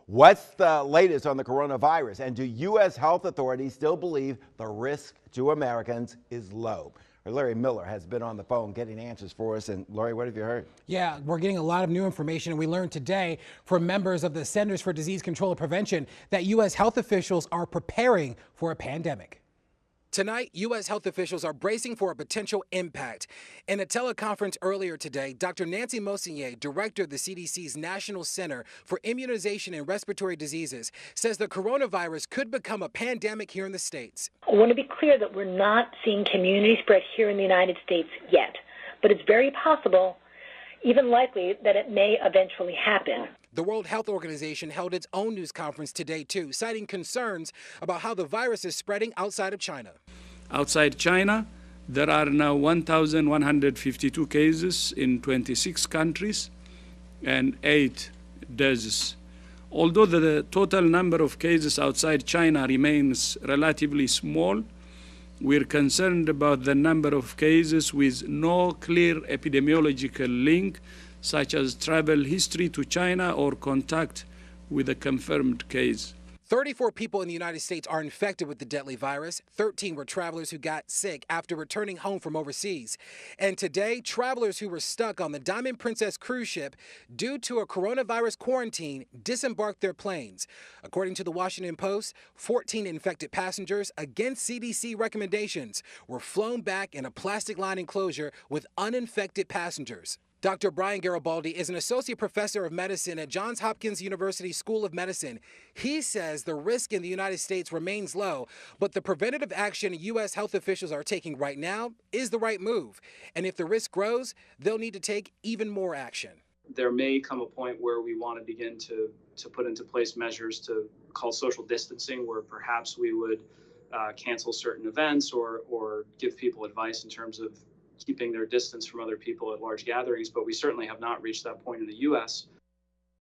What's the latest on the coronavirus? And do U.S. health authorities still believe the risk to Americans is low? Larry Miller has been on the phone getting answers for us. And Larry, what have you heard? Yeah, we're getting a lot of new information. And we learned today from members of the Centers for Disease Control and Prevention that U.S. health officials are preparing for a pandemic. Tonight, U.S. health officials are bracing for a potential impact. In a teleconference earlier today, Dr. Nancy Messonnier, director of the CDC's National Center for Immunization and Respiratory Diseases, says the coronavirus could become a pandemic here in the States. I want to be clear that we're not seeing community spread here in the United States yet, but it's very possible, even likely, that it may eventually happen. The World Health Organization held its own news conference today, too, citing concerns about how the virus is spreading outside of China. Outside China, there are now 1,152 cases in 26 countries and 8 deaths. Although the total number of cases outside China remains relatively small, we're concerned about the number of cases with no clear epidemiological link, such as travel history to China or contact with a confirmed case. 34 people in the United States are infected with the deadly virus. 13 were travelers who got sick after returning home from overseas. And today, travelers who were stuck on the Diamond Princess cruise ship due to a coronavirus quarantine disembarked their planes. According to the Washington Post, 14 infected passengers, against CDC recommendations, were flown back in a plastic-lined enclosure with uninfected passengers. Dr. Brian Garibaldi is an associate professor of medicine at Johns Hopkins University School of Medicine. He says the risk in the United States remains low, but the preventative action U.S. health officials are taking right now is the right move. And if the risk grows, they'll need to take even more action. There may come a point where we want to begin to put into place measures to call social distancing, where perhaps we would cancel certain events or give people advice in terms of keeping their distance from other people at large gatherings, but we certainly have not reached that point in the U.S.